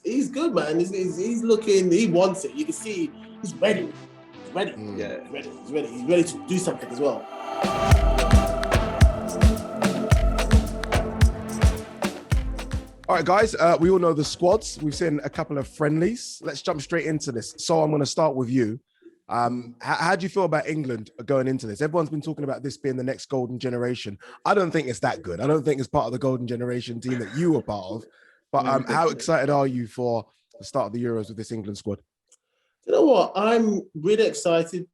he's good, man. He's looking. He wants it. You can see he's ready. He's ready. Yeah, He's ready. He's ready to do something as well. All right, guys. We all know the squads. We've seen a couple of friendlies. Let's jump straight into this. So I'm going to start with you. How do you feel about England going into this? Everyone's been talking about this being the next golden generation. I don't think it's that good. I don't think it's part of the golden generation team that you were part of. But how excited are you for the start of the Euros with this England squad? You know what? I'm really excited,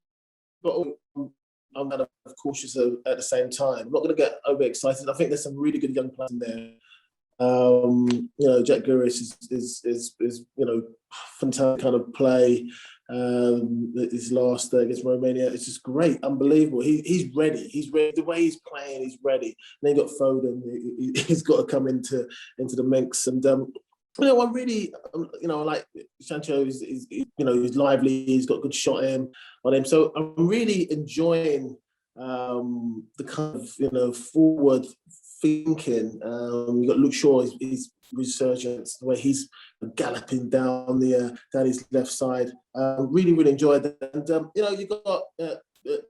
but I'm kind of cautious at the same time. I'm not going to get overexcited. I think there's some really good young players in there. Jack Grealish is fantastic kind of play. His last against Romania, it's just great, unbelievable. He's ready. He's ready. The way he's playing, he's ready. And then you got Foden. He's got to come into the mix. And I really, like Sancho is he's lively. He's got a good shot on him. So I'm really enjoying the kind of forward thinking. You got Luke Shaw, his resurgence, the way he's galloping down his left side. Really, really enjoyed that. And you got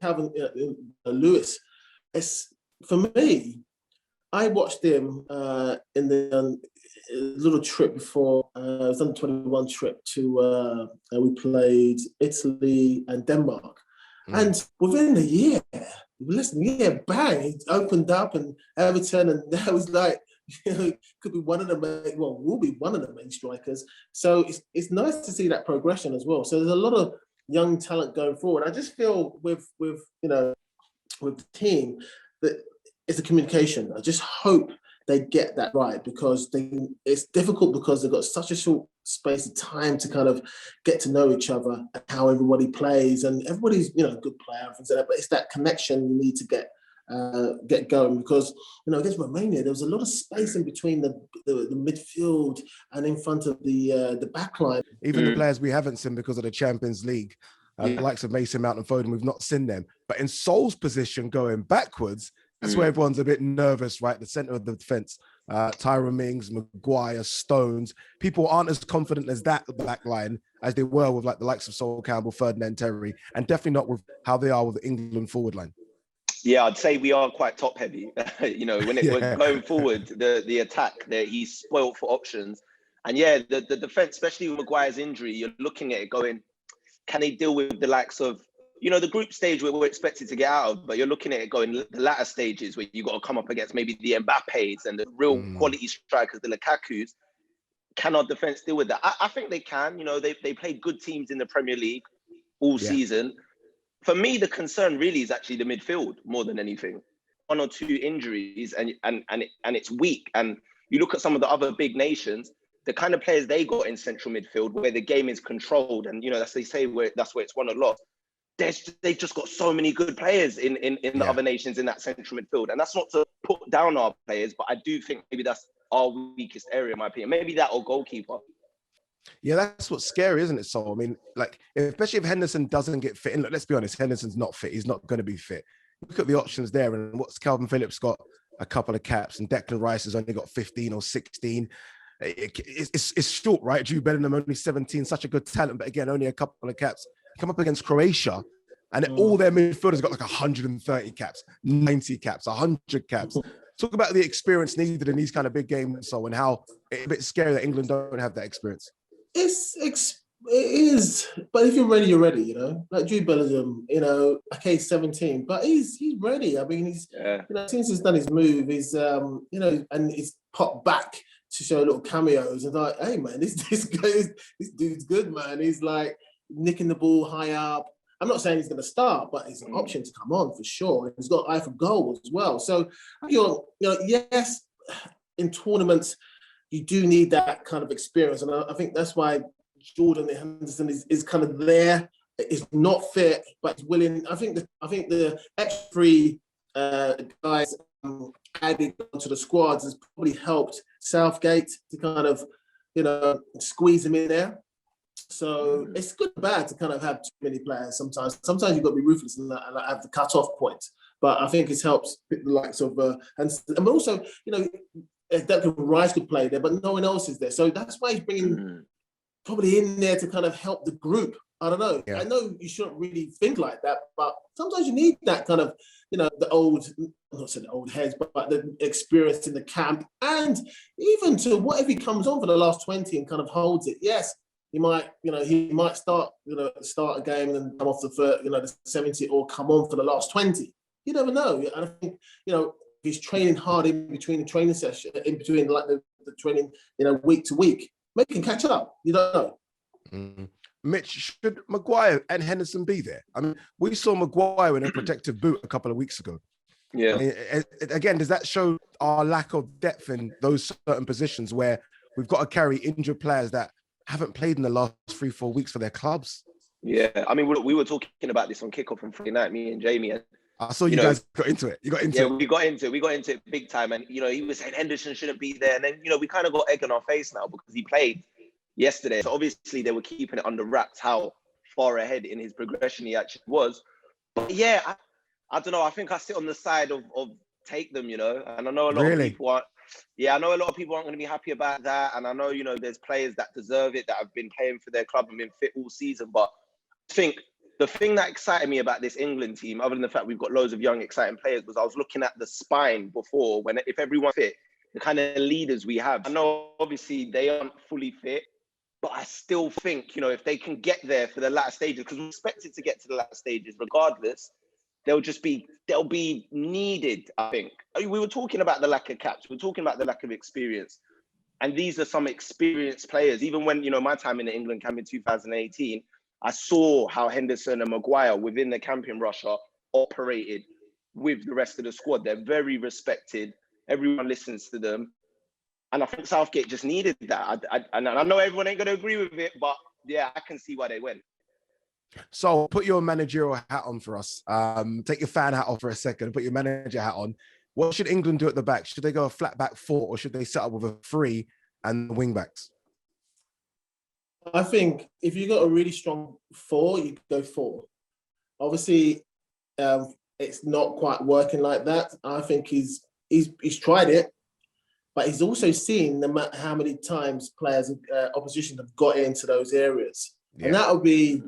Calvin Lewis. For me, I watched him in the little trip before. It was under 21 trip to we played Italy and Denmark, and within a year. Bang! He opened up and Everton, and that was like, could be one of the main, will be one of the main strikers. So it's nice to see that progression as well. So there's a lot of young talent going forward. I just feel with the team that it's a communication. I just hope they get that right, because it's difficult because they've got such a short space of time to kind of get to know each other and how everybody plays, and everybody's a good player and things like that, but it's that connection you need to get going, because against Romania there was a lot of space in between the midfield and in front of the back line. Even the players we haven't seen because of the Champions League, the likes of Mason Mount and Foden, we've not seen them, but in Sol's position going backwards, that's where everyone's a bit nervous, right? The centre of the defence, Tyrone Mings, Maguire, Stones. People aren't as confident as that back line as they were with like the likes of Sol Campbell, Ferdinand, Terry, and definitely not with how they are with the England forward line. Yeah, I'd say we are quite top heavy. When going forward, the attack there, he's spoiled for options. And the defence, especially with Maguire's injury, you're looking at it going, can they deal with the likes of the group stage where we're expected to get out of, but you're looking at it going the latter stages where you got to come up against maybe the Mbappes and the real quality strikers, the Lukakus. Can our defence deal with that? I think they can. They played good teams in the Premier League all season. For me, the concern really is actually the midfield more than anything. One or two injuries and it's weak. And you look at some of the other big nations, the kind of players they got in central midfield where the game is controlled and as they say, that's where it's won a lot. They've just got so many good players in the other nations in that central midfield. And that's not to put down our players, but I do think maybe that's our weakest area, in my opinion. Maybe that or goalkeeper. Yeah, that's what's scary, isn't it? So, I mean, especially if Henderson doesn't get fit. And look, let's be honest, Henderson's not fit. He's not going to be fit. Look at the options there. And what's Calvin Phillips got a couple of caps and Declan Rice has only got 15 or 16. It's short, right? Jude Bellingham only 17, such a good talent. But again, only a couple of caps. Come up against Croatia, and all their midfielders got like 130 caps, 90 caps, 100 caps. Talk about the experience needed in these kind of big games, and how it's a bit scary that England don't have that experience. It is, but if you're ready, you're ready. Like Jude Bellingham, okay, 17, but he's ready. I mean, he's since he's done his move, he's and he's popped back to show little cameos, and like, hey man, this dude's good, man. He's like nicking the ball high up. I'm not saying he's going to start, but he's an option to come on for sure. He's got eye for goal as well. So yes, in tournaments you do need that kind of experience, and I think that's why Jordan Henderson is kind of there. Is not fit, but he's willing. I think the extra three guys added to the squads has probably helped Southgate to kind of squeeze him in there. So it's good and bad to kind of have too many players sometimes. Sometimes you've got to be ruthless and have the cut-off point. But I think it's helped the likes of and also, Declan Rice could play there, but no one else is there. So that's why he's bringing probably in there to kind of help the group. I don't know. Yeah. I know you shouldn't really think like that, but sometimes you need that kind of, the old, I'm not saying the old heads, but the experience in the camp, and even to what if he comes on for the last 20 and kind of holds it. Yes, he might start a game and then come off the 70 or come on for the last 20. You never know. And I think, he's training hard in between the training session, in between like the training, week to week. Maybe he can catch up. You don't know. Mm-hmm. Mitch, should Maguire and Henderson be there? I mean, we saw Maguire in a protective boot a couple of weeks ago. Yeah. I mean, again, does that show our lack of depth in those certain positions where we've got to carry injured players that haven't played in the last 3-4 weeks for their clubs? Yeah. I mean, we were talking about this on kickoff on Friday night, me and Jamie. And, I saw you guys got into it. You got into it. We got into it big time. And, he was saying Henderson shouldn't be there. And then, we kind of got egg on our face now because he played yesterday. So obviously they were keeping it under wraps how far ahead in his progression he actually was. But yeah, I don't know. I think I sit on the side of take them, and I know a lot of people aren't. Yeah, I know a lot of people aren't going to be happy about that. And I know, there's players that deserve it that have been playing for their club and been fit all season. But I think the thing that excited me about this England team, other than the fact we've got loads of young, exciting players, was I was looking at the spine before if everyone's fit, the kind of leaders we have. I know obviously they aren't fully fit, but I still think, if they can get there for the latter stages, because we're expected to get to the latter stages regardless, they'll be needed, I think. We were talking about the lack of caps. We're talking about the lack of experience. And these are some experienced players. Even when, my time in the England camp in 2018, I saw how Henderson and Maguire within the camp in Russia operated with the rest of the squad. They're very respected. Everyone listens to them. And I think Southgate just needed that. And I know everyone ain't going to agree with it, but yeah, I can see why they went. So put your managerial hat on for us. Take your fan hat off for a second. Put your manager hat on. What should England do at the back? Should they go a flat back 4 or should they set up with a 3 and wing backs? I think if you got a really strong 4, you go 4. Obviously, it's not quite working like that. I think he's tried it. But he's also seen how many times players, opposition have got into those areas. Yeah. And that would be,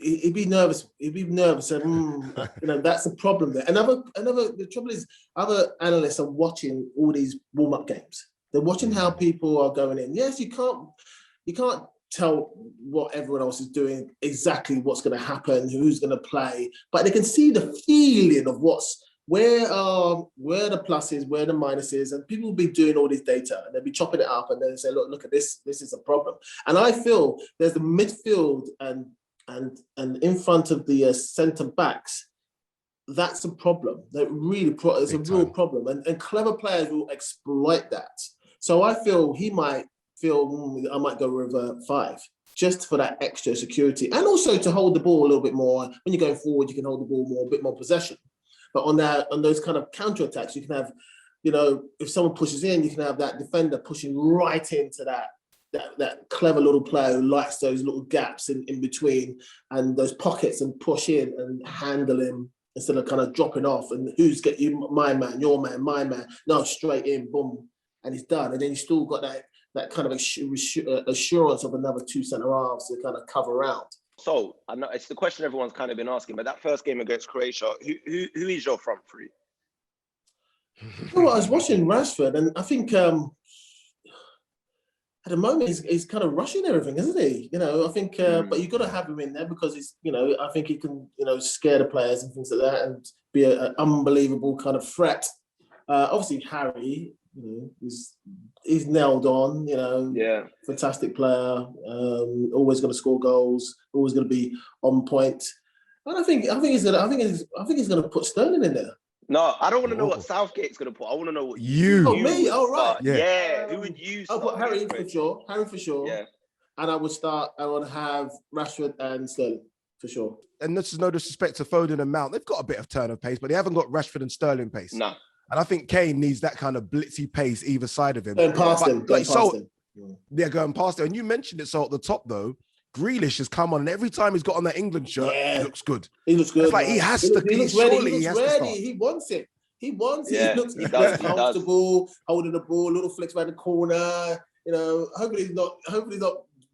he'd be nervous. He'd be nervous. And, that's the problem there. The trouble is, other analysts are watching all these warm-up games. They're watching how people are going in. Yes, you can't tell what everyone else is doing, exactly what's going to happen, who's going to play, but they can see the feeling of where the pluses, where the minuses, and people will be doing all this data and they'll be chopping it up and then say, look at this is a problem. And I feel there's the midfield and in front of the centre backs, that's a problem. That really it's a real problem. And clever players will exploit that. So I feel he might I might go with 5 just for that extra security and also to hold the ball a little bit more. When you're going forward, you can hold the ball more, a bit more possession. But on those kind of counter-attacks, you can have, if someone pushes in, you can have that defender pushing right into that clever little player who likes those little gaps in between and those pockets and push in and handle him instead of kind of dropping off and who's get you, my man, your man, my man. No, straight in, boom, and he's done. And then you still got that kind of assurance of another 2 centre-halves to kind of cover around. So, I know it's the question everyone's kind of been asking, but that first game against Croatia, who is your front 3? I was watching Rashford, and I think at the moment he's kind of rushing everything, isn't he? I think, but you've got to have him in there because he's, I think he can, scare the players and things like that, and be an unbelievable kind of threat. Obviously, Harry, he's nailed on, fantastic player, always going to score goals, always going to be on point. And I think he's going to put Sterling in there. No, I don't want to know what Southgate's going to put. I want to know what you. Oh, me? Oh, right. Yeah. Who would you? I'll put Harry for sure. Yeah. And I would have Rashford and Sterling for sure. And this is no disrespect to Foden and Mount. They've got a bit of turn of pace, but they haven't got Rashford and Sterling pace. No. And I think Kane needs that kind of blitzy pace either side of him. Going past him. Yeah, going past him. And you mentioned it so at the top, though. Grealish has come on, and every time he's got on that England shirt, he looks good. He looks good. It's like he has to be. Surely he has to start. He wants it. He wants it. Yeah, he looks comfortable, holding the ball, little flicks around the corner. hopefully he's not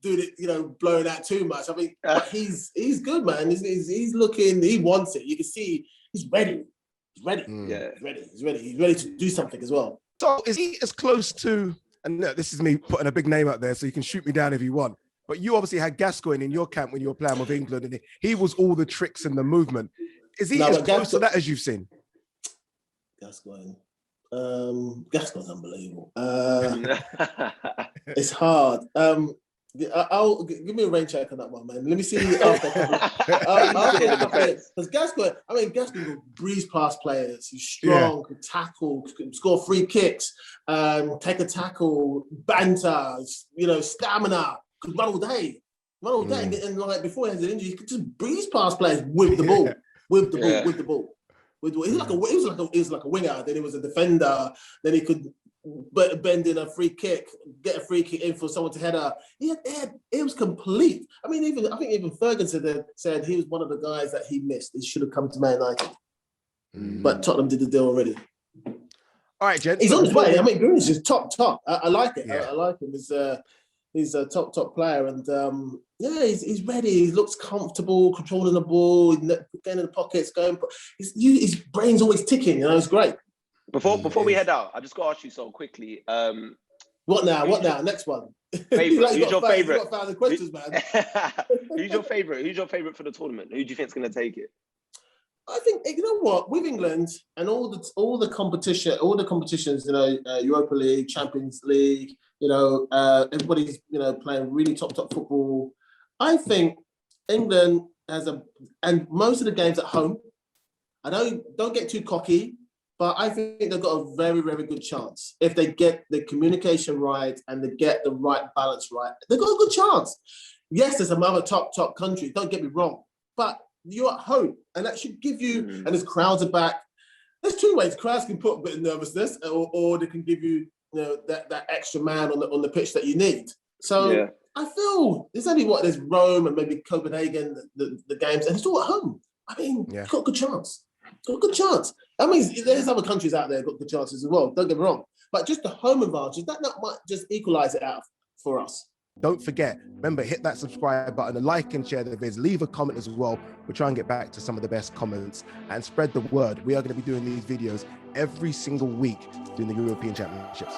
doing it, blowing out too much. I mean, but he's good, man. He's looking, he wants it. You can see he's ready. He's ready. Yeah. He's ready. He's ready to do something as well. So is he as close to, and this is me putting a big name out there, so you can shoot me down if you want, but you obviously had Gascoigne in your camp when you were playing with England, and he was all the tricks and the movement. Is he as close to that as you've seen? Gascoigne's unbelievable. It's hard. I'll give me a rain check on that one, man. Let me see. Because Gascoigne will breeze past players. He's strong, could tackle, could score free kicks, take a tackle, banter, stamina, could run all day. And like before he has an injury, he could just breeze past players with the ball, with the ball. He was like a winger. Then he was a defender. Then he could bend in a free kick, get a free kick in for someone to header. It was complete. I mean, I think even Ferguson said he was one of the guys that he missed. He should have come to Man United, but Tottenham did the deal already. All right, gents. He's on his way. I mean, Grealish is top. I like it. Yeah. I like him. He's a top player, and he's ready. He looks comfortable, controlling the ball, getting in the pockets, going. His brain's always ticking. It's great. Before we head out, I just got to ask you so quickly. What now? Next one. Who's your favourite? You've got 1,000 questions, man. Who's your favourite? Who's your favourite for the tournament? Who do you think's going to take it? I think with England and all the competitions, Europa League, Champions League, everybody's playing really top football. I think England and most of the games at home. I don't get too cocky, but I think they've got a very, very good chance if they get the communication right and they get the right balance right. They've got a good chance. Yes, there's some other top countries. Don't get me wrong, but you're at home, and that should give you. And there's crowds are back. There's two ways. Crowds can put a bit of nervousness, or they can give you, that extra man on the pitch that you need. So I feel there's Rome and maybe Copenhagen, the games, and it's all at home. I mean, you've got a good chance. I mean, there's other countries out there that got good chances as well. Don't get me wrong, but just the home advantage that might just equalise it out for us. Don't forget, remember, hit that subscribe button and like and share the vids. Leave a comment as well. We'll try and get back to some of the best comments and spread the word. We are going to be doing these videos every single week during the European Championships.